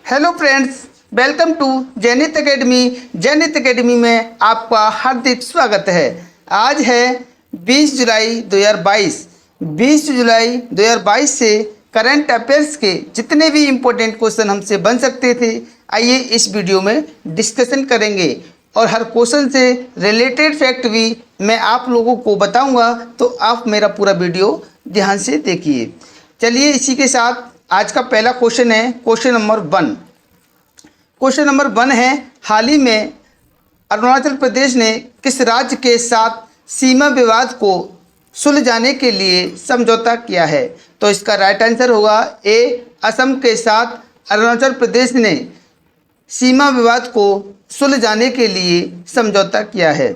Hello friends, welcome to Jainit academy. Jainit academy में आपका हार्दिक स्वागत है। आज है 20 जुलाई 2022। 20 जुलाई 2022 से करंट अफेयर्स के जितने भी इम्पोर्टेंट क्वेश्चन हमसे बन सकते थे, आइए इस वीडियो में डिस्कशन करेंगे और हर क्वेश्चन से रिलेटेड फैक्ट भी मैं आप लोगों को बताऊंगा, तो आप मेरा पूरा वीडियो ध्यान से देखिए। चलिए इसी के साथ आज का पहला क्वेश्चन है क्वेश्चन नंबर 1। क्वेश्चन नंबर 1 है, हाल ही में अरुणाचल प्रदेश ने किस राज्य के साथ सीमा विवाद को सुलझाने के लिए समझौता किया है? तो इसका राइट आंसर होगा ए, असम के साथ अरुणाचल प्रदेश ने सीमा विवाद को सुलझाने के लिए समझौता किया है।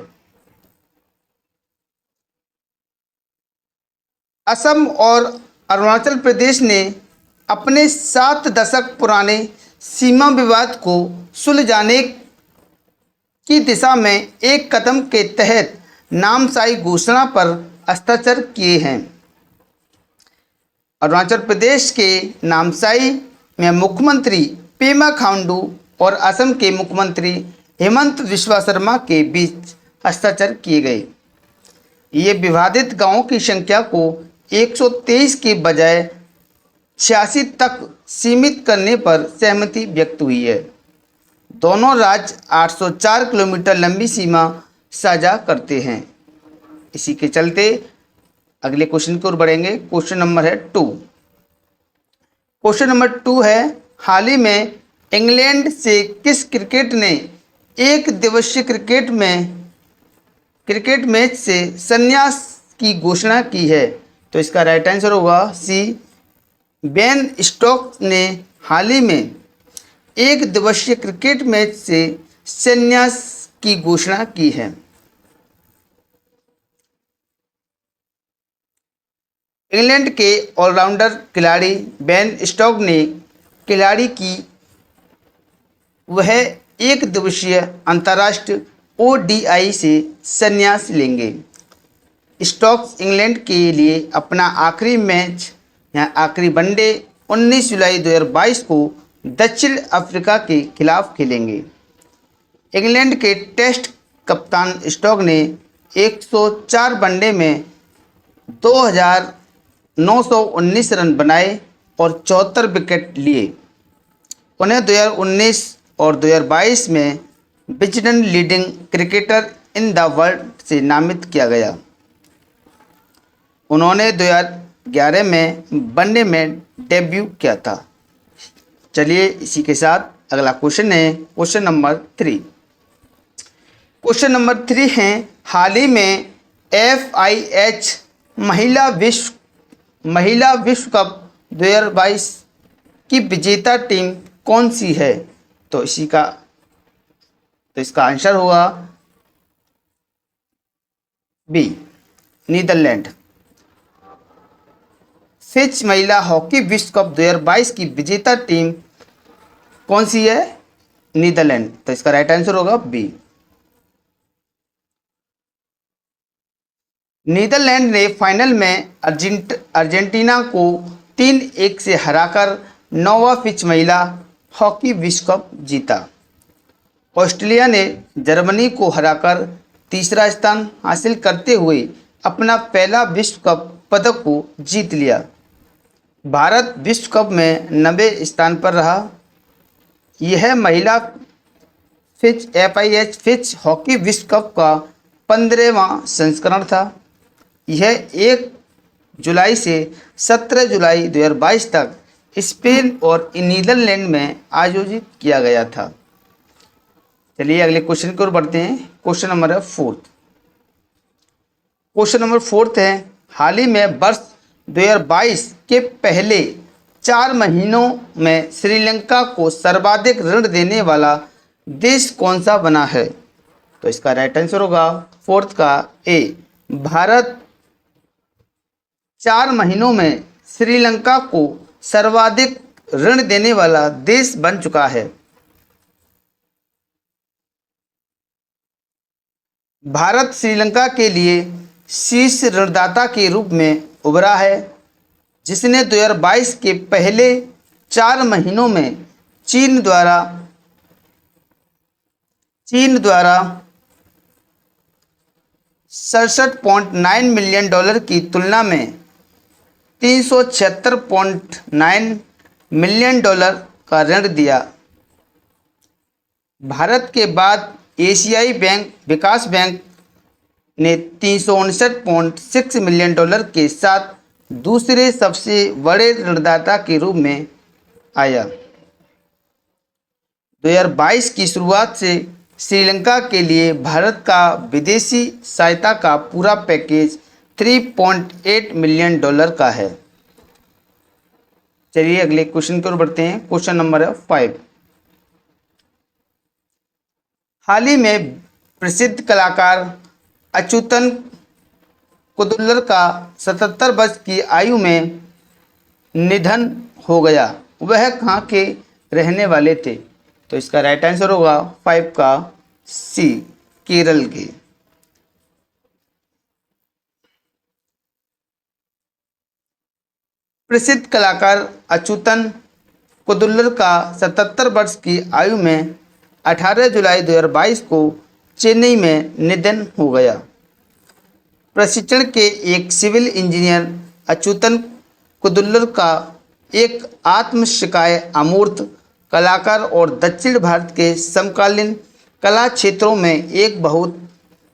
असम और अरुणाचल प्रदेश ने अपने 7 दशक पुराने सीमा विवाद को सुलझाने की दिशा में एक कदम के तहत नामसाई घोषणा पर हस्ताक्षर किए हैं। अरुणाचल प्रदेश के नामसाई में मुख्यमंत्री पेमा खांडू और असम के मुख्यमंत्री हेमंत बिस्वा शर्मा के बीच हस्ताक्षर किए गए। ये विवादित गांवों की संख्या को 123 के बजाय 86 तक सीमित करने पर सहमति व्यक्त हुई है। दोनों राज्य 804 किलोमीटर लंबी सीमा साझा करते हैं। इसी के चलते अगले क्वेश्चन की ओर बढ़ेंगे। क्वेश्चन नंबर है 2। क्वेश्चन नंबर 2 है, हाल ही में इंग्लैंड से किस क्रिकेट ने एक दिवसीय क्रिकेट मैच से संन्यास की घोषणा की है? तो इसका राइट आंसर होगा सी, बेन स्टोक्स ने हाल ही में एक दिवसीय क्रिकेट मैच से संन्यास की घोषणा की है। इंग्लैंड के ऑलराउंडर खिलाड़ी बेन स्टोक्स ने खिलाड़ी की वह एक दिवसीय अंतर्राष्ट्रीय ओडीआई से संन्यास लेंगे। स्टोक्स इंग्लैंड के लिए अपना आखिरी मैच या आखिरी वनडे 19 जुलाई 2022 को दक्षिण अफ्रीका के खिलाफ खेलेंगे। इंग्लैंड के टेस्ट कप्तान स्टोक्स ने 104 वनडे में 2,919 रन बनाए और 74 विकेट लिए। उन्हें 2019 और 2022 में Wisden leading cricketer in the world से नामित किया गया। उन्होंने 2011 में वनडे में डेब्यू किया था। चलिए इसी के साथ अगला क्वेश्चन है क्वेश्चन नंबर 3। क्वेश्चन नंबर 3 है, हाल ही में FIH महिला विश्व कप 2022 की विजेता टीम कौन सी है? तो इसका आंसर होगा बी, नीदरलैंड। फिच महिला हॉकी विश्व कप 2022 की विजेता टीम कौन सी है? नीदरलैंड। तो इसका राइट आंसर होगा बी। नीदरलैंड ने फाइनल में अर्जेंटीना को 3-1 से हराकर 9वां फिच महिला हॉकी विश्व कप जीता। ऑस्ट्रेलिया ने जर्मनी को हराकर तीसरा स्थान हासिल करते हुए अपना पहला विश्व कप पदक को जीत लिया। भारत विश्व कप में 90 स्थान पर रहा। यह महिला FIH फिच हॉकी विश्व कप का 15वां संस्करण था। यह 1 जुलाई से 17 जुलाई 2022 तक स्पेन और नीदरलैंड में आयोजित किया गया था। चलिए अगले क्वेश्चन की ओर बढ़ते हैं। क्वेश्चन नंबर है 4। क्वेश्चन नंबर 4 है, हाल ही में वर्ष 2022 के पहले 4 महीनों में श्रीलंका को सर्वाधिक ऋण देने वाला देश कौन सा बना है? तो इसका राइट आंसर होगा 4 का ए, भारत 4 महीनों में श्रीलंका को सर्वाधिक ऋण देने वाला देश बन चुका है। भारत श्रीलंका के लिए शीर्ष ऋणदाता के रूप में उभरा है, जिसने 2022 के पहले 4 महीनों में चीन द्वारा 67.9 मिलियन डॉलर की तुलना में 376.9 मिलियन डॉलर का ऋण दिया। भारत के बाद एशियाई विकास बैंक ने 359.6 मिलियन डॉलर के साथ दूसरे सबसे बड़े ऋणदाता के रूप में आया। 2022 की शुरुआत से श्रीलंका के लिए भारत का विदेशी सहायता का पूरा पैकेज 3.8 मिलियन डॉलर का है। चलिए अगले क्वेश्चन की ओर बढ़ते हैं। Question number 5। हाल ही में प्रसिद्ध कलाकार अच्युतन कुद्दुलर का 77 वर्ष की आयु में निधन हो गया। वह कहाँ के रहने वाले थे? तो इसका राइट आंसर होगा 5 का सी, केरल के। प्रसिद्ध कलाकार अच्युतन कुद्दुलर का 77 वर्ष की आयु में 18 जुलाई 2022 को चेन्नई में निधन हो गया। प्रशिक्षण के एक सिविल इंजीनियर अच्युतन कुद्दुलर का एक आत्मशिकाय अमूर्त कलाकार और दक्षिण भारत के समकालीन कला क्षेत्रों में एक बहुत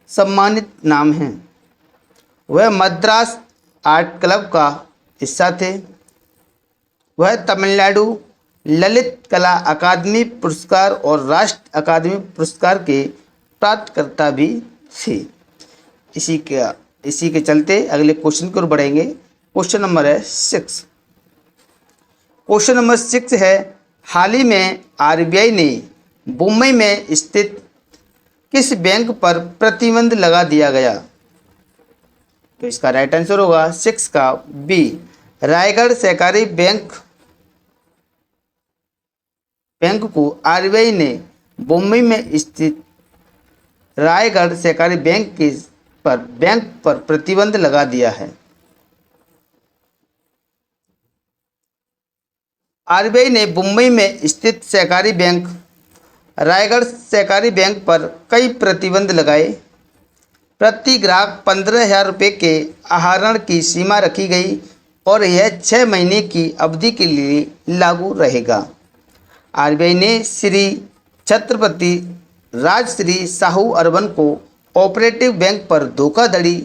सम्मानित नाम है। वह मद्रास आर्ट क्लब का हिस्सा थे। वह तमिलनाडु ललित कला अकादमी पुरस्कार और राष्ट्र अकादमी पुरस्कार के प्राप्तकर्ता भी थे। इसी के चलते अगले क्वेश्चन की ओर बढ़ेंगे। क्वेश्चन नंबर है 6। क्वेश्चन नंबर 6 है, हाल ही में आरबीआई ने मुंबई में स्थित किस बैंक पर प्रतिबंध लगा दिया गया? तो इसका राइट आंसर होगा 6 का बी, रायगढ़ सहकारी बैंक को आरबीआई ने मुंबई में स्थित रायगढ़ सहकारी बैंक पर प्रतिबंध लगा दिया है। आरबीआई ने मुंबई में स्थित सहकारी बैंक रायगढ़ सहकारी बैंक पर कई प्रतिबंध लगाए। प्रति ग्राहक 15,000 रुपये के आहरण की सीमा रखी गई और यह 6 महीने की अवधि के लिए लागू रहेगा। आरबीआई ने Shri Chhatrapati Rajshree Sahu urban co operative bank पर धोखाधड़ी,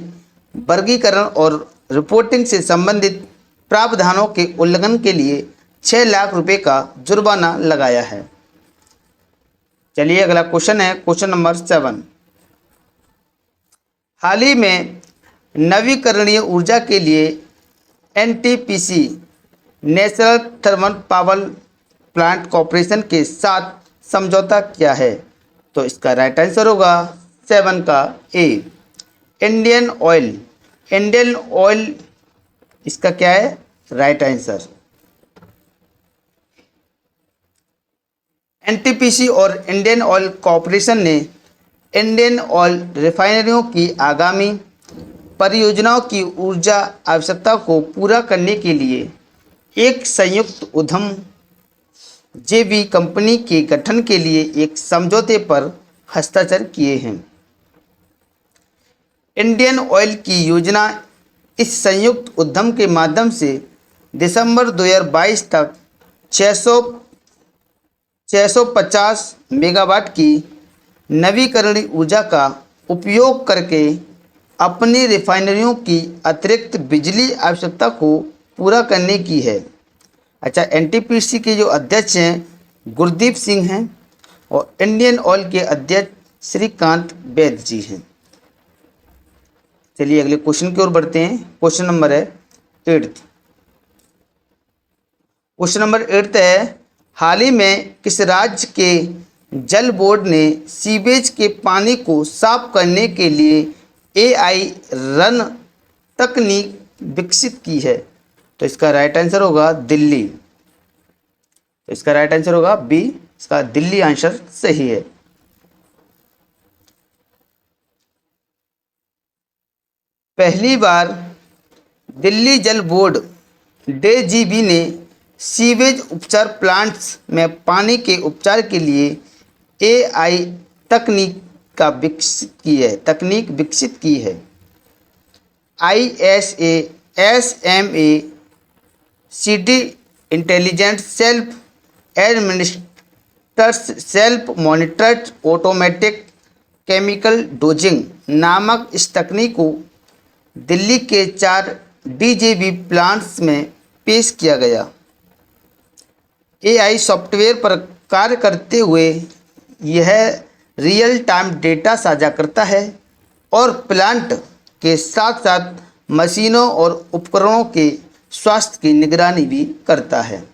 वर्गीकरण और रिपोर्टिंग से संबंधित प्रावधानों के उल्लंघन के लिए 6 लाख रुपए का जुर्माना लगाया है। चलिए अगला क्वेश्चन है क्वेश्चन नंबर 7। हाल ही में नवीकरणीय ऊर्जा के लिए NTPC national thermal power plant corporation के साथ समझौता किया है। तो इसका राइट आंसर होगा 7 का ए, इंडियन ऑयल इसका क्या है राइट आंसर। एनटीपीसी और इंडियन ऑयल कॉरपोरेशन ने इंडियन ऑयल रिफाइनरियों की आगामी परियोजनाओं की ऊर्जा आवश्यकता को पूरा करने के लिए एक संयुक्त उद्यम जेवी कंपनी के गठन के लिए एक समझौते पर हस्ताक्षर किए हैं। इंडियन ऑयल की योजना इस संयुक्त उद्यम के माध्यम से दिसंबर 2022 तक 650 मेगावाट की नवीकरणीय ऊर्जा का उपयोग करके अपनी रिफाइनरियों की अतिरिक्त बिजली आवश्यकता को पूरा करने की है। अच्छा, एनटीपीसी के जो अध्यक्ष हैं गुरदीप सिंह हैं और इंडियन ऑयल के अध्यक्ष श्रीकांत वैद्य जी हैं। चलिए अगले क्वेश्चन की ओर बढ़ते हैं। क्वेश्चन नंबर है 8। क्वेश्चन नंबर 8 है, हाल ही में किस राज्य के जल बोर्ड ने सीवेज के पानी को साफ करने के लिए एआई रन तकनीक विकसित की है? तो इसका राइट आंसर होगा दिल्ली। तो इसका राइट आंसर होगा बी, इसका दिल्ली आंसर सही है। पहली बार दिल्ली जल बोर्ड डीजीबी ने सीवेज उपचार प्लांट्स में पानी के उपचार के लिए एआई तकनीक विकसित की है। ISA SMA city intelligent self administers self monitored automatic chemical dosing नामक इस तकनीक को दिल्ली के 4 DJB प्लांट्स में पेश किया गया। AI सॉफ्टवेयर पर कार्य करते हुए यह रियल टाइम डेटा साझा करता है और प्लांट के साथ साथ मशीनों और उपकरणों के स्वास्थ्य की निगरानी भी करता है।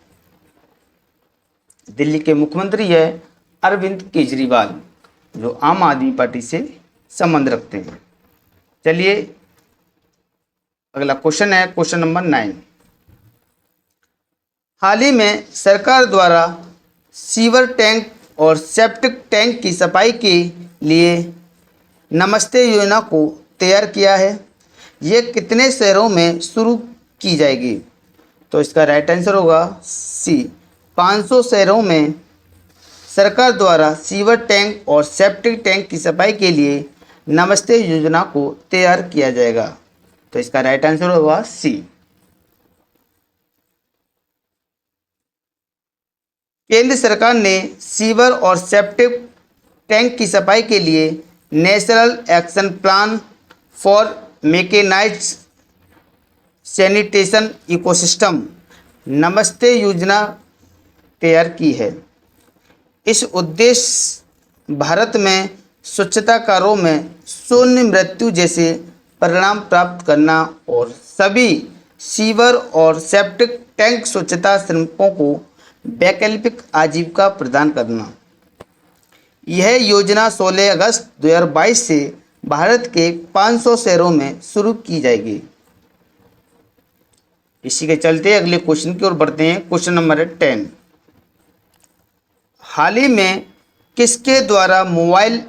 दिल्ली के मुख्यमंत्री है अरविंद केजरीवाल, जो आम आदमी पार्टी से संबंध रखते हैं। चलिए अगला क्वेश्चन है क्वेश्चन नंबर 9। हाल ही में सरकार द्वारा सीवर टैंक और सेप्टिक टैंक की सफाई के लिए नमस्ते योजना को तैयार किया है। ये कितने शहरों में शुरू की जाएगी? तो इसका राइट आंसर होगा सी, 500 शहरों में सरकार द्वारा सीवर टैंक और सेप्टिक टैंक की सफाई के लिए नमस्ते योजना को तैयार किया जाएगा। तो इसका राइट आंसर होगा सी। केंद्र सरकार ने सीवर और सेप्टिक टैंक की सफाई के लिए national action plan for mechanized sanitation ecosystem NAMASTE योजना तैयार की है। इस उद्देश्य भारत में स्वच्छता कार्यों में शून्य मृत्यु जैसे परिणाम प्राप्त करना और सभी सीवर और सेप्टिक टैंक स्वच्छता श्रमिकों को वैकल्पिक आजीविका प्रदान करना। यह योजना 16 अगस्त 2022 से भारत के 500 शहरों में शुरू की जाएगी। इसी के चलते अगले क्वेश्चन की ओर बढ़ते हैं। Question number 10। हाल ही में किसके द्वारा मोबाइल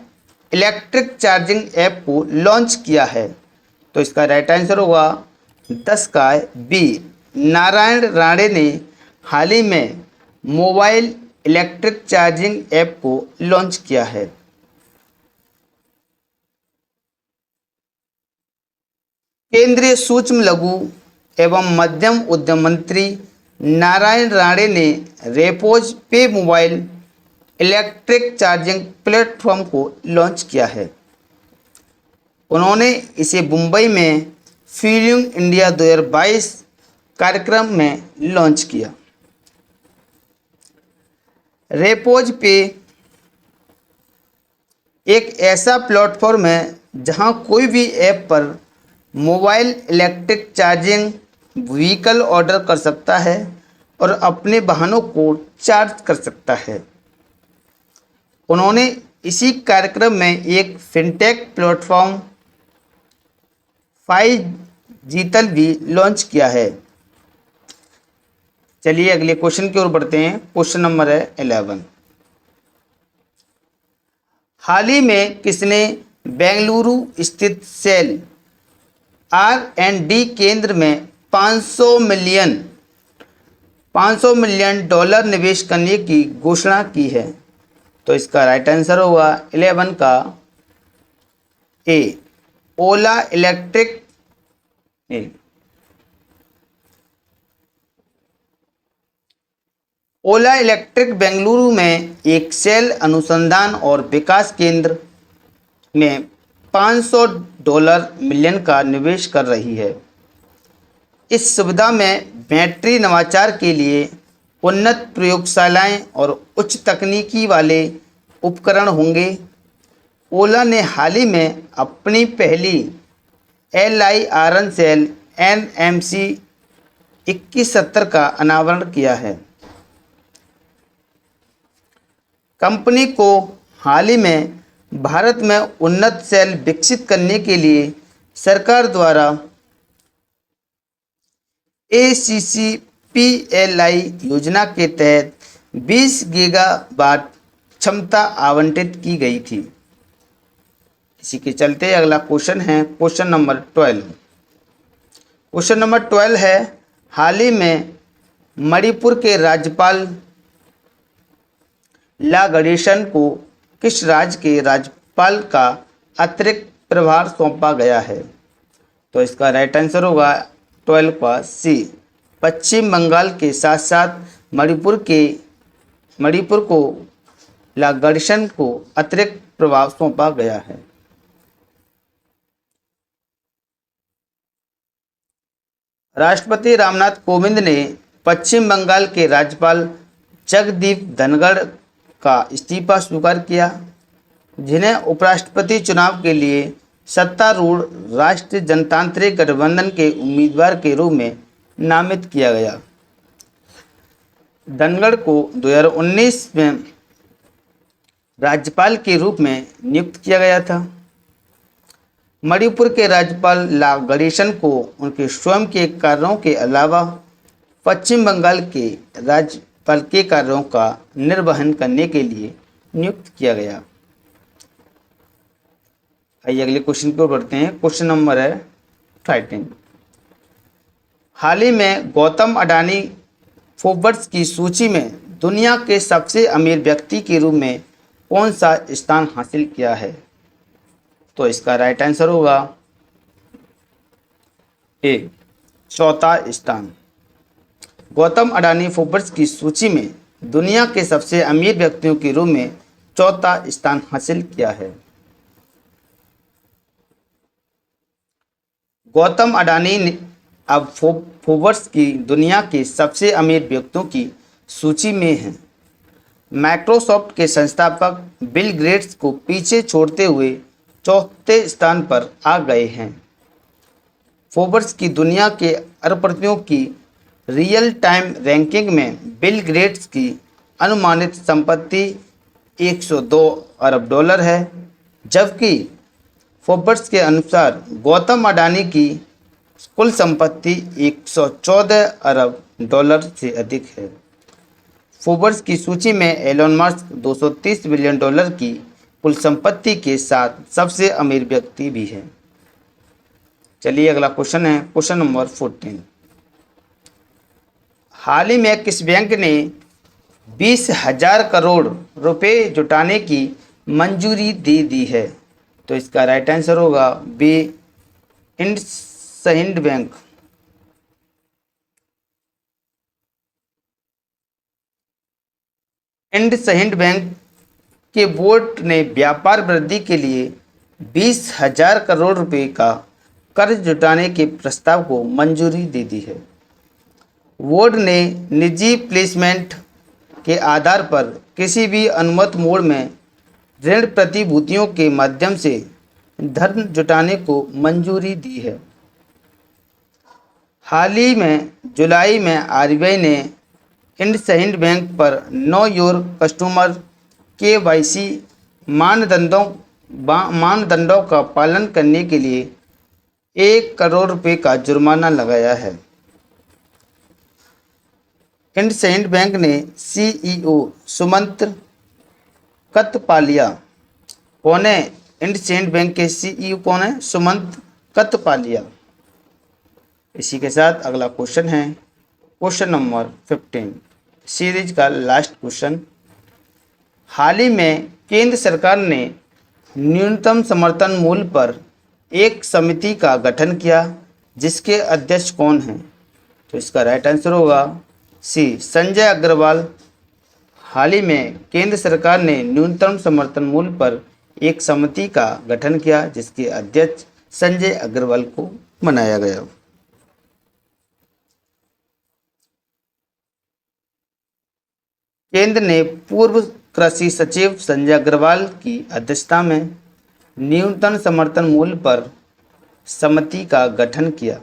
इलेक्ट्रिक चार्जिंग ऐप को लॉन्च किया है? तो इसका राइट आंसर होगा 10 का बी, नारायण राणे ने हाल ही में मोबाइल इलेक्ट्रिक चार्जिंग ऐप को लॉन्च किया है। केंद्रीय सूक्ष्म लघु एवं मध्यम उद्यम मंत्री नारायण राणे ने रेपोज पे मोबाइल इलेक्ट्रिक चार्जिंग प्लेटफॉर्म को लॉन्च किया है। उन्होंने इसे मुंबई में फ्यूलिंग इंडिया 2022 कार्यक्रम में लॉन्च किया। रेपोज पे एक ऐसा प्लेटफॉर्म है जहां कोई भी ऐप पर mobile electric charging vehicle order कर सकता है और अपने वाहनों को चार्ज कर सकता है। उन्होंने इसी कार्यक्रम में एक फिनटेक प्लेटफॉर्म फाइजिटल भी लॉन्च किया है। चलिए अगले क्वेश्चन की ओर बढ़ते हैं। क्वेश्चन नंबर है 11। हाल ही में किसने बेंगलुरु स्थित सेल R&D केंद्र में 500 मिलियन डॉलर निवेश करने की घोषणा की है? तो इसका राइट आंसर होगा 11 का ए, ओला इलेक्ट्रिक। ओला इलेक्ट्रिक बेंगलुरु में एक सेल अनुसंधान और विकास केंद्र में $500 मिलियन का निवेश कर रही है। इस सुविधा में बैटरी नवाचार के लिए उन्नत प्रयोगशालाएं और उच्च तकनीकी वाले उपकरण होंगे। ओला ने हाल ही में अपनी पहली LIRN सेल NMC 2170 का अनावरण किया है। कंपनी को हाल ही में भारत में उन्नत सेल विकसित करने के लिए सरकार द्वारा ACCPLI योजना के तहत 20 गीगावाट क्षमता आवंटित की गई थी। इसी के चलते अगला क्वेश्चन है क्वेश्चन नंबर 12। क्वेश्चन नंबर 12 है, हाल ही में मणिपुर के राज्यपाल ला गणेशन को किस राज्य के राज्यपाल का अतिरिक्त प्रभार सौंपा गया है? तो इसका राइट आंसर होगा 12 का सी। पश्चिम बंगाल के साथ साथ मणिपुर को ला गणेशन को अतिरिक्त प्रभाव सौंपा गया है। राष्ट्रपति रामनाथ कोविंद ने पश्चिम बंगाल के राज्यपाल जगदीप धनखड़ का इस्तीफा स्वीकार किया, जिन्हें उपराष्ट्रपति चुनाव के लिए सत्तारूढ़ राष्ट्रीय जनतांत्रिक गठबंधन के उम्मीदवार के रूप में नामित किया गया। धनखड़ को 2019 में राज्यपाल के रूप में नियुक्त किया गया था। मणिपुर के राज्यपाल ला गणेशन को उनके स्वयं के कार्यों के अलावा पश्चिम बंगाल के राज्यपाल के कार्यों का निर्वहन करने के लिए नियुक्त किया गया। आइए अगले क्वेश्चन को बढ़ते हैं। क्वेश्चन नंबर है 13। हाल ही में गौतम अडानी फोर्ब्स की सूची में दुनिया के सबसे अमीर व्यक्ति के रूप में कौन सा स्थान हासिल किया है? तो इसका राइट आंसर होगा ए, चौथा स्थान। गौतम अडानी फोर्ब्स की सूची में दुनिया के सबसे अमीर व्यक्तियों के रूप में चौथा स्थान हासिल किया है। गौतम अडानी ने अब फोर्ब्स की दुनिया के सबसे अमीर व्यक्तियों की सूची में हैं। माइक्रोसॉफ्ट के संस्थापक बिल गेट्स को पीछे छोड़ते हुए चौथे स्थान पर आ गए हैं। फोर्ब्स की दुनिया के अरबपतियों की रियल टाइम रैंकिंग में बिल गेट्स की अनुमानित संपत्ति 102 अरब डॉलर है, जबकि फोर्ब्स के अनुसार गौतम अडानी की कुल संपत्ति 114 अरब डॉलर से अधिक है। फोर्ब्स की सूची में एलोन मस्क 230 बिलियन डॉलर की कुल संपत्ति के साथ सबसे अमीर व्यक्ति भी है। चलिए अगला क्वेश्चन है क्वेश्चन नंबर 14। हाल ही में किस बैंक ने 20,000 करोड़ रुपए जुटाने की मंजूरी दे दी है? तो इसका राइट आंसर होगा B, IndusInd bank. IndusInd bank के बोर्ड ने व्यापार वृद्धि के लिए 20,000 करोड़ रुपए का कर्ज जुटाने के प्रस्ताव को मंजूरी दे दी है। बोर्ड ने निजी प्लेसमेंट के आधार पर किसी भी अनुमत मोड में ऋण प्रतिभूतियों के माध्यम से धन जुटाने को मंजूरी दी है। हाल ही में जुलाई में आरबीआई ने इंडसइंड बैंक पर नो योर कस्टमर केवाईसी मानदंडों का पालन करने के लिए 1 करोड़ रुपए का जुर्माना लगाया है। इंडसइंड बैंक ने सीईओ सुमंत कथपालिया कौन है? इंडसइंड बैंक के सीईओ कौन है? सुमंत कथपालिया। इसी के साथ अगला क्वेश्चन है क्वेश्चन नंबर 15, सीरीज का लास्ट क्वेश्चन। हाल ही में केंद्र सरकार ने न्यूनतम समर्थन मूल्य पर एक समिति का गठन किया, जिसके अध्यक्ष कौन हैं? तो इसका राइट आंसर होगा सी, संजय अग्रवाल। हाल ही में केंद्र सरकार ने न्यूनतम समर्थन मूल्य पर एक समिति का गठन किया, जिसके अध्यक्ष संजय अग्रवाल को बनाया गया। केंद्र ने पूर्व कृषि सचिव संजय अग्रवाल की अध्यक्षता में न्यूनतम समर्थन मूल्य पर समिति का गठन किया।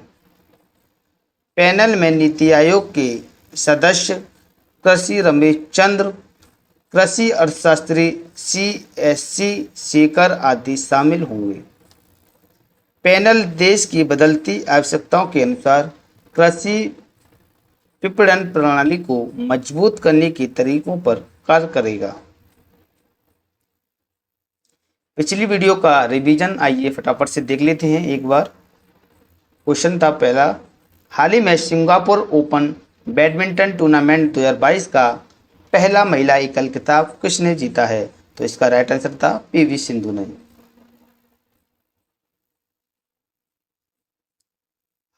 पैनल में नीति आयोग के सदस्य कृषि रमेश चंद्र, कृषि अर्थशास्त्री CSC शेखर आदि शामिल होंगे। पैनल देश की बदलती आवश्यकताओं के अनुसार कृषि विपणन प्रणाली को मजबूत करने के तरीकों पर कार्य करेगा। पिछली वीडियो का रिवीजन आइए फटाफट से देख लेते हैं एक बार। क्वेश्चन था पहला, हाल ही में सिंगापुर ओपन बैडमिंटन टूर्नामेंट 2022 का पहला महिला एकल खिताब किसने जीता है? तो इसका राइट आंसर था पीवी सिंधु ने।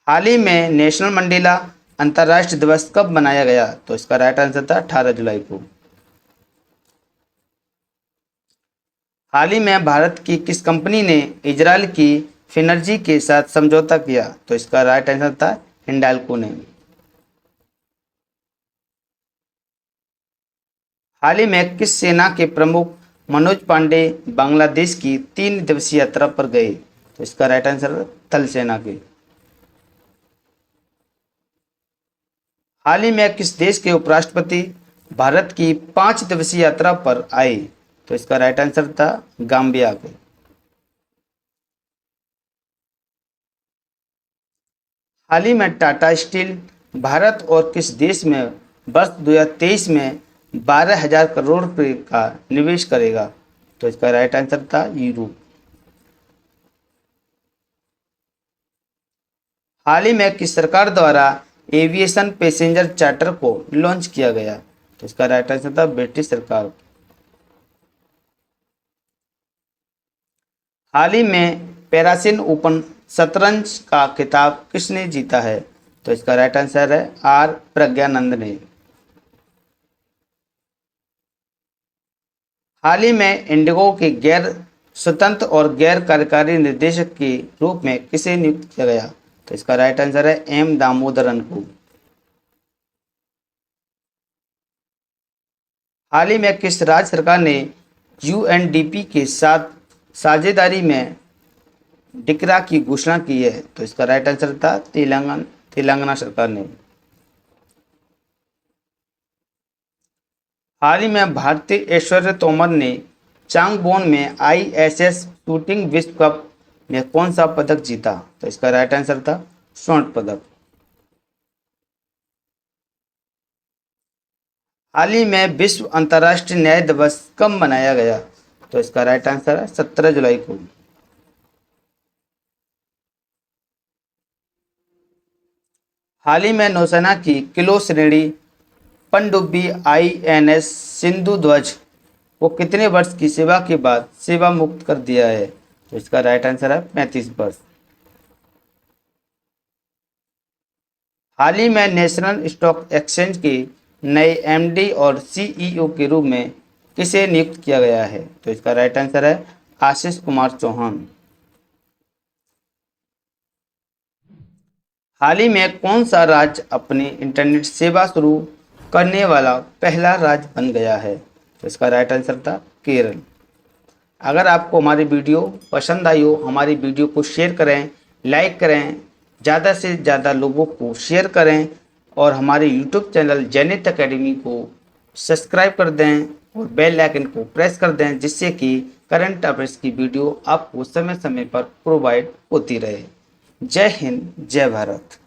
हाल ही में नेशनल मंडेला अंतर्राष्ट्रीय दिवस कब मनाया गया? तो इसका राइट आंसर था 18 जुलाई को। हाल ही में भारत की किस कंपनी ने इजरायल की फिनर्जी के साथ समझौता किया? तो इसका राइट आंसर था हिंडाल्को ने। हाल ही में किस सेना के प्रमुख मनोज पांडे बांग्लादेश की 3 दिवसीय यात्रा पर गए? तो इसका राइट आंसर थल सेना के। हाल ही में किस देश के उपराष्ट्रपति भारत की 5 दिवसीय यात्रा पर आए? तो इसका राइट आंसर था गाम्बिया के। हाल ही में टाटा स्टील भारत और किस देश में वर्ष 2023 में 12,000 करोड़ रुपए का निवेश करेगा? तो इसका राइट आंसर था यूरोप। हाल ही में किस सरकार द्वारा एविएशन पैसेंजर चार्टर को लॉन्च किया गया? तो इसका राइट आंसर था ब्रिटिश सरकार। हाल ही में पैरासिन ओपन शतरंज का खिताब किसने जीता है? तो इसका राइट आंसर है आर प्रज्ञानंद ने। हाल ही में इंडिगो के गैर स्वतंत्र और गैर कार्यकारी निर्देशक के रूप में किसे नियुक्त किया गया? तो इसका राइट आंसर है एम दामोदरन को। हाल ही में किस राज्य सरकार ने यूएनडीपी के साथ साझेदारी में डिकरा की घोषणा की है? तो इसका राइट आंसर था तेलंगाना सरकार ने। हाल ही में भारतीय ऐश्वर्या तोमर ने चांगवोन में आईएसएस शूटिंग विश्व कप में कौन सा पदक जीता? तो इसका राइट आंसर था स्वर्ण पदक। हाल ही में विश्व अंतर्राष्ट्रीय न्याय दिवस कब मनाया गया? तो इसका राइट आंसर है 17 जुलाई को। हाल ही में नौसेना की किलो श्रेणी पनडुब्बी आईएनएस सिंधु ध्वज को कितने वर्ष की सेवा के बाद सेवा मुक्त कर दिया है? तो इसका राइट आंसर है 35 वर्ष। हाल ही में नेशनल स्टॉक एक्सचेंज के नए एमडी और सीईओ के रूप में किसे नियुक्त किया गया है? तो इसका राइट आंसर है आशीष कुमार चौहान। हाल ही में कौन सा राज्य अपनी इंटरनेट सेवा शुरू करने वाला पहला राज्य बन गया है? तो इसका राइट आंसर था केरल। अगर आपको हमारी वीडियो पसंद आई हो, हमारी वीडियो को शेयर करें, लाइक करें, ज़्यादा से ज़्यादा लोगों को शेयर करें और हमारे यूट्यूब चैनल जैनित एकेडमी को सब्सक्राइब कर दें और बेल आइकन को प्रेस कर दें, जिससे कि करंट अफेयर्स की वीडियो आपको समय समय पर प्रोवाइड होती रहे। जय हिंद, जय भारत।